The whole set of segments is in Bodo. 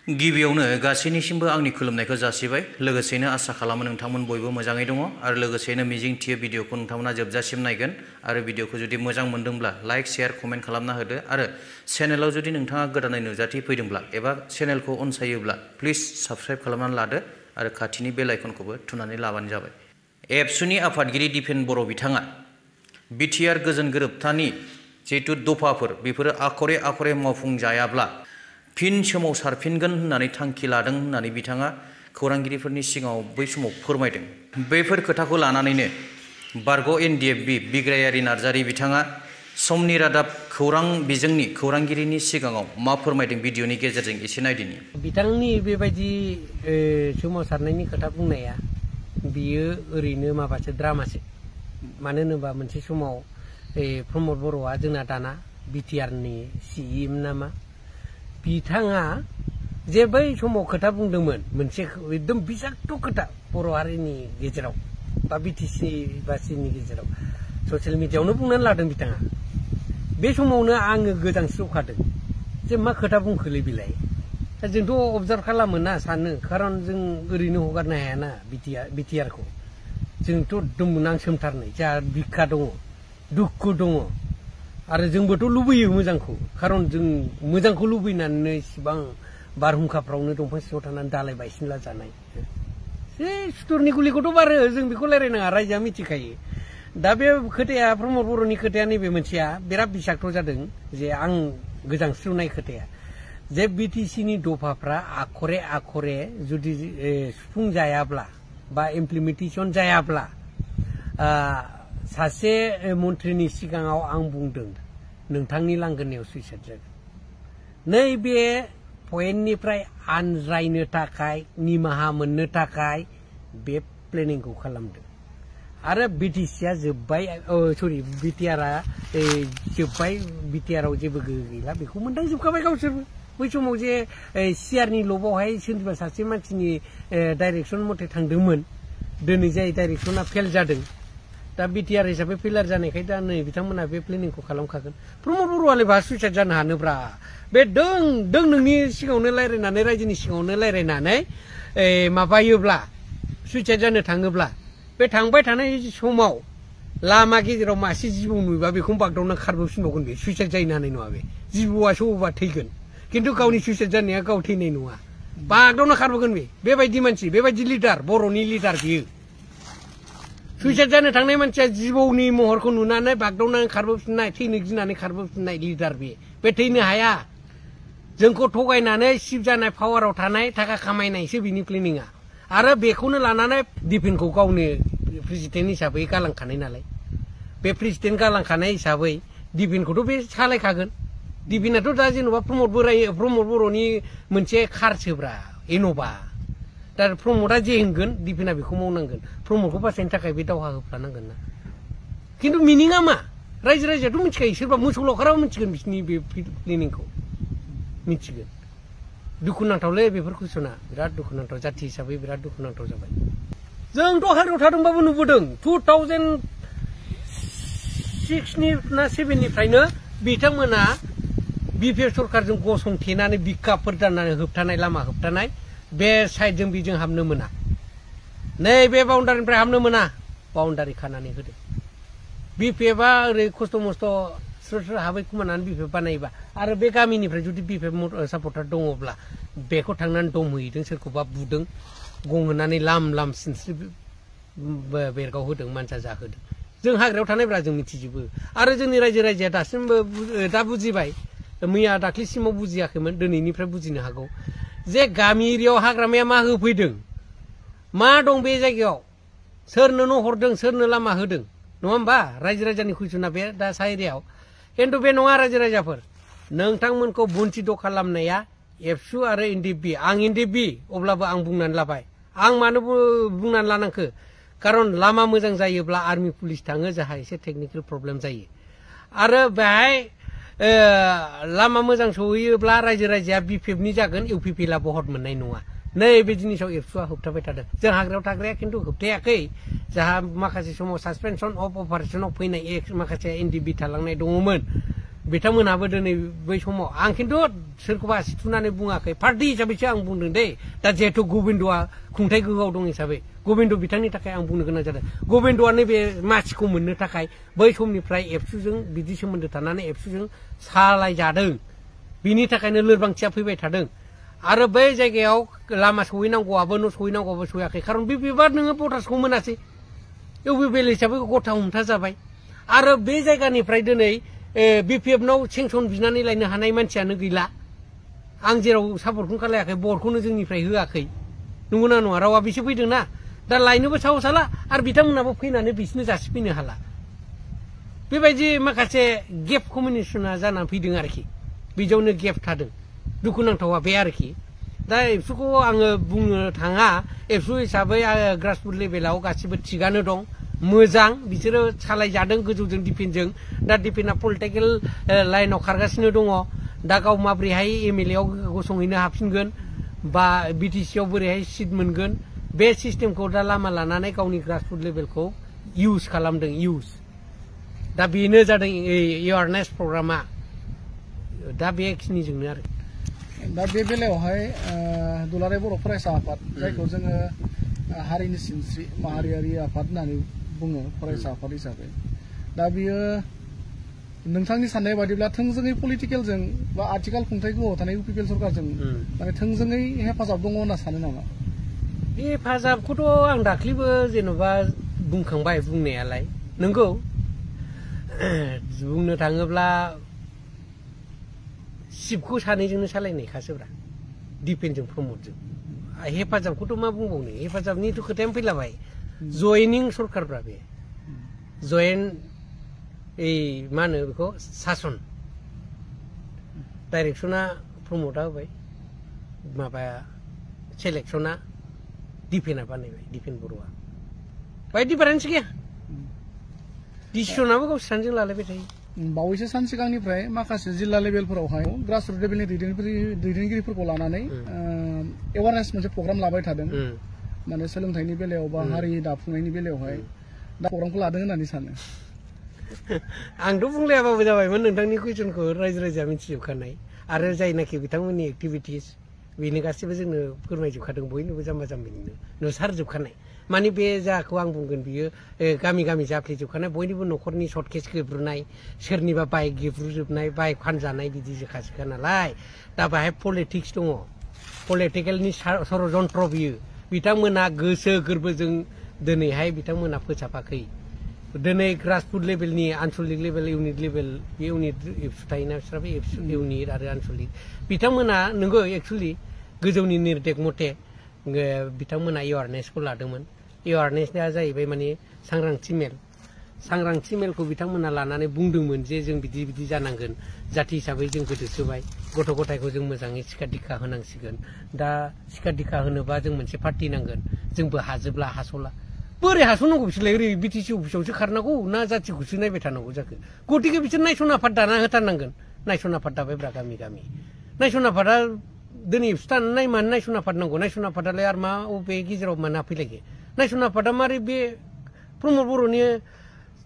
गिबियावनो गासैनिसिमबो आंनि खुलुमनायखौ जासिबाय लोगोसेनो आसा खालामो नोंथांमोन बयबो मोजाङै दङ आरो लोगोसेनो मिजिंथियो भिडिअखौ नोंथांमोना जोबजासिम नायगोन आरो भिडिअखौ जुदि मोजां मोनदोंब्ला लाइक शेयार कमेन्ट खालामना होदो आरो चेनेलाव जुदि नोंथाङा गोदानै नुजाथि फैदोंब्ला एबा चेनेलखौ अनसायोब्ला प्लिज साबस्क्राइब खालामनानै लादो आरो खाथिनि बेल आइकनखौबो थुनानै लाबानो जाबाय। एबसुनि आफादगिरि दिपेन बर' बिथाङा बिटिआर गोजोन गोरोबथानि जिहेतु दफाफोर बेफोरो आखरे आखरे मावफुंजायाब्ला फिन सोमावसारफिनगोन होननानै थांखि लादों होननानै बिथाङा खौरांगिरिफोरनि सिगाङाव बै समाव फोरमायदों। बेफोर खोथाखौ लानानैनो बारग' एनडिएफबि बिग्रायारि नार्जारि बिथाङा समनि रादाब खौरां बिजोंनि खौरांगिरिनि सिगाङाव मा फोरमायदों भिडिअनि गेजेरजों एसे नायदिनि। बिथांनि बेबायदि सोमावसारनायनि खोथा बुंनाया बियो ओरैनो माबासो द्रामासो। मानो होनोबा मोनसे समाव प्रमद बर'आ जोंना दाना बिटिआरनि सिइएम नामा बिथाङा जे बै समाव खोथा बुंदोंमोन मोनसे एकदम बिजाक्ट खोथा बर' हारिनि गेजेराव बा बिटिसि बासिनि गेजेराव ससियेल मिडियायावनो बुंनानै लादों बिथाङा। बे समावनो आङो गोजांस्रिवखादों जे मा खोथा बुंखोलै बिलाय। दा जोंथ' अबजार्भ खालामो ना सानो खारन जों ओरैनो हगारनो हायाना बिटिआरखौ जोंथ' एकदम नांसोमथारनाय जोंहा बिखा दङ दुखु दङ आरो जोंबोथ' लुबैयो मोजांखौ खारन जों मोजांखौ लुबैनानै इसिबां बारहुंखाफ्रावनो दंफां सिङाव थानानै दालाय बायसिनला जानाय बे सुथुरनि गुलिखौथ' बारो जों बेखौ रायज्लायनाङा रायजोआ मिथिखायो। दा बे खोथाया प्रमद बर'नि खोथाया नैबे मोनसेया बिराद बिसाक्ट जादों जे आं गोजांस्रिवनाय खोथाया जे बिटिसिनि दफाफ्रा आखरे आखरे जुदि सुफुंजायाब्ला बा इमप्लिमेन्टेसन जायाब्ला सासे मन्थ्रिनि सिगाङाव आं बुंदों नोंथांनि लांगोनायाव सुइसाइड जागोन। नैबे पइन्टनिफ्राय आनज्रायनो थाखाय निमाहा मोननो थाखाय बे प्लेनिंखौ खालामदों आरो बिटिसिआ जोब्बाय सरि बिटिआरआ जोब्बाय बिटिआरआव जेबो गोहो गैला बेखौ मोनदांजोबखाबाय गावसोरबो। बै समाव जे सिआरनि लबावहाय सोरनिबा सासे मानसिनि डाइरेक्सन मथे थांदोंमोन दिनै जाय डाइरेक्सना फेल जादों दा बिटिआर हिसाबै फेलार जानायखाय दा नै बिथांमोना बे प्लेनिंखौ खालामखागोन। प्रमद बर'आलाय बहा सुइसाइड जानो हानोब्रा बे दों नोंनि सिगाङावनो रायज्लायनानै रायजोनि सिगाङावनो रायज्लायनानै माबायोब्ला सुइसाइड जानो थाङोब्ला बे थांबाय थानाय समाव लामा गेजेराव मासे जिबौ नुयोबा बेखौनो बागदावना खारबोफिनबावगोन बे सुइसाइड जाहैनो हानाय नङा। बे जिबौआसो अबा थैगोन खिन्थु गावनि सुइसाइड जानाया गाव थैनाय नङा बागदावना खारबोगोन बेबायदि मानसि बेबायदि लिडार बर'नि लिडार बियो। सुइसाइड जानो थांनाय मानसिया जिबौनि महरखौ नुनानै बागदावनानै खारबोफिननाय थैनो गिनानै खारबोफिननाय लिडार बे थैनो हाया। जोंखौ थगायनानै सिप जानाय पावाराव थानाय थाखा खामायनायसो बिनि प्लेनिंआ आरो बेखौनो लानानै दिपेनखौ गावनो प्रेसिडेन्ट हिसाबै गालांखानाय नालाय बे प्रेसिडेन्ट गालांखानाय हिसाबै दिपेनखौथ' बे सालायखागोन। दिपेनाथ' दा जेन'बा प्रमद बर'नि मोनसे कारसोब्रा इन'भा दा प्रमदआ जे होनगोन दिपेना बेखौ मावनांगोन प्रमदखौ बासायनो थाखाय बे दावहा होफ्लानांगोन ना। खिन्थु मिनिङा मा रायजोआथ' मिथिखायो सोरबा मोसौ लावखाराबो मिथिगोन बिसिनि बे प्लेनिंखौ मिथिगोन। दुखुनांथावलै बेफोर कुइसना बिराद दुखुनांथाव जाथि हिसाबै बिराद दुखुनांथाव जाबाय। जोंथ' हाग्रायाव थादोंबाबो नुबोदों 2006 ना 7निफ्रायनो बिथांमोना बिपिएफ सरकारजों गसंथेनानै बिखाफोर दाननानै होबथानाय लामा होबथानाय बे साइडजों बेजों हाबनो मोना नैबे बाउन्डारिनिफ्राय हाबनो मोना बाउन्डारि खानानै होदों। बिपिएफआ ओरै खस्थ' मस्थ' स्र' हाबै खुमानानै बिपिएफ बानायोबा आरो बे गामिनिफ्राय जुदि बिपिएफ सापर्टार दङब्ला बेखौ थांनानै दम हैदों सोरखौबा बुदों गं होनानै लाम सिनस्रि बेरगाव होदों मानसा जाहोदों। जों हाग्रायाव थानायब्रा जों मिथिजोबो आरो जोंनि रायजोआ दासिमबो दा बुजिबाय मैया दाख्लैसिमाव बुजियाखैमोन दिनैनिफ्राय बुजिनो हागौ जे गामि एरियायाव हाग्रामाया मा होफैदों मा दं बे जायगायाव सोरनो न' हरदों सोरनो लामा होदों नङा होमबा रायजोनि कुइसना बे दा सा एरियायाव। खिन्थु बे नङा रायजोफोर नोंथांमोनखौ बन्चित खालामनाया एबसु आरो एनडिएफबि आं एनडिएफबि अब्लाबो आं बुंनानै लाबाय आं मानो बुंनानै लानांखो खारन लामा मोजां जायोब्ला आर्मि पुलिस थाङो जाहा एसे टेकनिकेल प्रब्लेम जायो आरो बेहाय लामा मोजां सहैयोब्ला रायजोआ बिपिएफनि जागोन इउपिपिएलआ भट मोननाय नङा। नैबे जिनिसाव एबसुआ होबथाबाय थादों जों हाग्रायाव थाग्राया खिन्थु होबथायाखै जाहा माखासे समाव सासपेनसन अफ अपारेशनाव फैनाय माखासे एनडिएफबि थालांनाय दङमोन बिथांमोनहाबो दिनै बै समाव आं खिन्थु सोरखौबा आसि थुनानै बुङाखै पार्टि हिसाबैसो आं बुंदों दे दा जिहेतु गबिन्दआ खुंथाइ गोहोआव दं हिसाबै गबिन्द बिथांनि थाखाय आं बुंनो गोनां जादों गबिन्दआ नैबे मासिखौ मोननो थाखाय बै समनिफ्राय एबसुजों बिदि सोमोन्दो थानानै एबसुजों सालायजादों बिनि थाखायनो लोरबांथिया फैबाय थादों आरो बै जायगायाव लामा सहैनांगौआबो न' सहैनांगौआबो सहैयाखै खारन बेबा नोङो भटार्सखौ मोनासै इउपिपिएल हिसाबै गथा हमथा जाबाय आरो बे जायगानिफ्राय दिनै बिपिएफनाव सेंसन बिनानै लायनो हानाय मानसियानो गैला आं जेराव सापर्टखौनो खालायाखै बर्डखौनो जोंनिफ्राय होआखै नंगौना नङा रावा बिसो फैदोंना दा लायनोबो साहस हाला आरो बिथांमोनाबो फैनानै बिसोरनो जासिफैनो हाला बेबायदि माखासे गेप कमिउनिकेसना जानानै फैदों आरोखि बिदियावनो गेप थादों दुखुनांथावा बे आरोखि दा एबसुखौ आङो बुंनो थाङा एबसु हिसाबै ग्रासरुट लेभेलाव गासिबो थिगानो दं मोजां बिसोरो सालायजादों गोजौजों डिफेन्सजों दा डिफेन्सआ पलिटिकेल लाइनाव खारगासिनो दङ दा गाव माब्रैहाय एमएलए आव गसंहैनो हाफिनगोन बा बिटिसि आव बोरैहाय सिट मोनगोन बे सिस्टेमखौ दा लामा लानानै गावनि ग्रासरुट लेभेलखौ इउज खालामदों इउज दा बेनो जादों एवारनेस प्रग्रामा दा बेखिनिजोंनो आरो दा बे बेलायावहाय दुलाराय बर' फरायसा आफाद जायखौ जोङो हारिनि सिनस्रि माहारियारि आफाद होननानै बुङो फरायसा आफाद हिसाबै दा बियो नोंथांनि साननाय बादिब्ला थोंजोङै पलिटिकेलजों बा आथिखाल खुंथाइ गोहोआव थानाय इउपिपिएल सरकारजों माने थोंजोङै हेफाजाब दङ होनना सानो नामा हेफाजाबखौथ' आं दाख्लिबो जेन'बा बुंखांबाय बुंनायालाय नंगौ बुंनो थाङोब्ला सिपखौ सानैजोंनो सालायनायखासोब्रा डिफेन्सजों प्रमदजों हेफाजाबखौथ' मा बुंबावनो हेफाजाबनिथ' खोथायानो फैलाबाय जयनिं सरकारब्रा बे जयेन्ट मा होनो बेखौ सासन डाइरेक्सना प्रमदआ होबाय माबाया सेलेक्सना डिफेन्सआ बानायबाय डिफेन्स बर'आ बाय डिफारेन्स गैया डिसिसनाबो गावसोर सानैजों लालायबाय थायो बावैसो सान सिगांनिफ्राय माखासे जिल्ला लेभेलफोरावहाय ग्रासरुट लेभेलनि दैदेनगिरिफोरखौ लानानै एवारनेस मोनसे प्रग्राम लाबाय थादों माने सोलोंथाइनि बेलायाव बा हारि दाफुंनायनि बेलायावहाय दा प्रग्रामखौ लादों होननानै सानो आंथ' बुंलायाबाबो जाबायमोन नोंथांनि कुइसनखौ रायजो राजाया मिथिजोबखानाय आरो जायनाखि बिथांमोननि एक्टिभिटिस बेनो गासिबो जोंनो फोरमायजोबखादों बयनोबो जाम्बा जाम्बिनो नुसारजोबखानाय माने बे जाखौ आं बुंगोन बियो गामि गामि जाफ्लेजोबखानाय बयनिबो न'खरनि सर्ट केस गेब्रुनाय सोरनिबा बाइक गेब्रुजोबनाय बाइक फानजानाय बिदि जोखासोखा नालाय दा बाहाय पलिटिक्स दङ पलिटिकेलनि षड़यन्त्र बियो बिथांमोना गोसो गोरबोजों दिनैहाय बिथांमोना फोसाबाखै दिनै ग्रासरुट लेभेलनि आनसलिक लेभेल इउनिट लेभेल बे इउनिट एबसु थायोना बिस्राबो एबसु इउनिट आरो आनसलिक बिथांमोना नंगौ एक्सुवेलि गोजौनि निर्देश मथे बिथांमोना एवारनेसखौ लादोंमोन एवारनेसआ जाहैबाय माने सांग्रांथि मेलखौ बिथांमोना लानानै बुंदोंमोन जे जों बिदि बिदि जानांगोन जाथि हिसाबै जों गोदोसोबाय गथ' गथायखौ जों मोजाङै सिखा दिखा होनांसिगोन दा सिखा दिखा होनोबा जों मोनसे पार्टि नांगोन जोंबो हाजोबला हास'ला बोरै हास'नांगौ बिसोरलाय ओरै बिटिसि अफिसावसो खारनांगौ ना जाथिखौसो नायबाय थानांगौ जाखो गतिके बिसोर नायसन आफाद दाना होथारनांगोन नायसन आफाद दाबायब्रा गामि गामि नायसन आफादा दिनै नाय मानो नायसन आफाद नांगौ नायसन आफादालाय आरो मा बबे गेजेराव मा नाफैलायगो नायसन आफादा मारै बे प्रमद बर'नि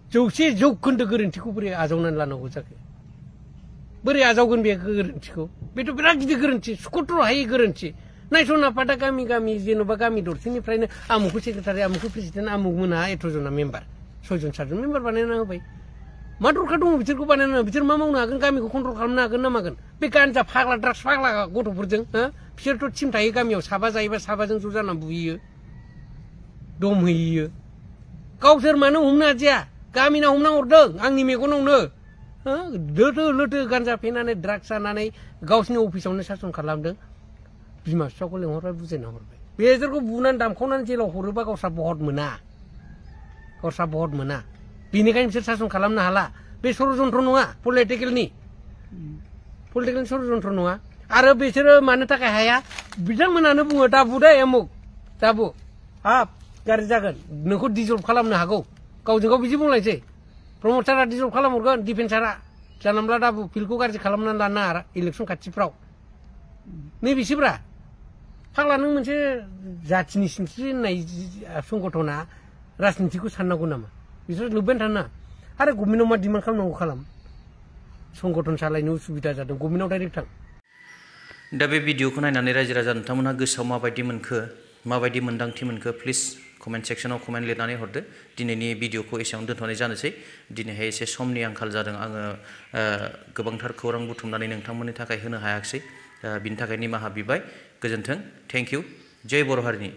100% गोरोन्थिखौ बोरै आजावनानै लानांगौ जाखो बोरै आजावगोन बे गोरोन्थिखौ बेथ' बिराद गिदिर गोरोन्थि सुख'थ्र' हायै गोरोन्थि नायसन आफादा गामि गामि जेन'बा गामि दरसेनिफ्रायनो आमुखौ सेक्रेटारि आमुखौ प्रेसिडेन्ट आमुक मोनहा एथ'जना मेम्बार 6 जन 7 जन मेम्बार बानायना होबाय मा दरखार दङ बिसोरखौ बानायना बिसोर मा मावनो हागोन गामिखौ कन्ट्रल खालामनो हागोन ना मागोन बे गान्जा फाग्ला ड्राग्स फाग्ला गथ'फोरजों बिसोरथ' टिम थायो गामियाव साबा जायोबा साबाजों ज' जाना बुहैयो दमहैयो गावसोर मानो हमनो हादिया गामिना हमना हरदों आंनि मेगनावनो लोथो लोथो गान्जा फेनानै ड्राग्स जानानै गावसिनि अफिसावनो सासन खालामदों बिमा बिफाखौ लेंहरबाय बुजायना हरबाय बेसोरखौ बुनानै दामखावनानै जेलाव हरोबा गावस्रा बहत मोना बेनिखायनो बिसोर सासन खालामनो हाला बे षड़यन्त्र नङा पलिटिकेलनि षड़यन्त्र नङा आरो बिसोरो मानो थाखाय हाया बिथांमोनानो बुङो दाबु दे अमुक दाबु हाब गाज्रि जागोन नोंखौ डिजल्भ खालामनो हागौ गावजों गाव बिदि बुंलायसै प्रमद सारा डिजल्भ खालामहरगोन डिफेन्स सारा जानोब्ला दाबु फिल्डखौ गाज्रि खालामनानै लानो हारा इलेक्सन खाथिफ्राव नैबेसोब्रा फाग्ला नों मोनसे जाथिनि सिनस्रि होननाय संगठना राजनितिखौ साननांगौ नामा बिसोर नुबाय थाना आरो गभर्नमेन्टआव मा डिमान्ड खालामनांगौ खालाम संगठन सालायनो उसुबिदा जादों गभर्नमेन्टआव डाइरेक्ट थां दा बे भिडिअखौ नायनानै रायजो राजा नोंथांमोनहा गोसोआव माबायदि मोनखो माबायदि मोन्दांथि मोनखो प्लिज कमेन्ट सेक्सनाव कमेन्ट लिरनानै हरदो दिनैनि भिडिअखौ एसेयावनो दोनथ'नाय जानोसै दिनैहाय एसे समनि आंखाल जादों आङो गोबांथार खौरां बुथुमनानै नोंथांमोननि थाखाय होनो हायाखिसै बिनि थाखाय निमाहा बिबाय गोजोन्थों थेंक इउ जय बर' हारिनि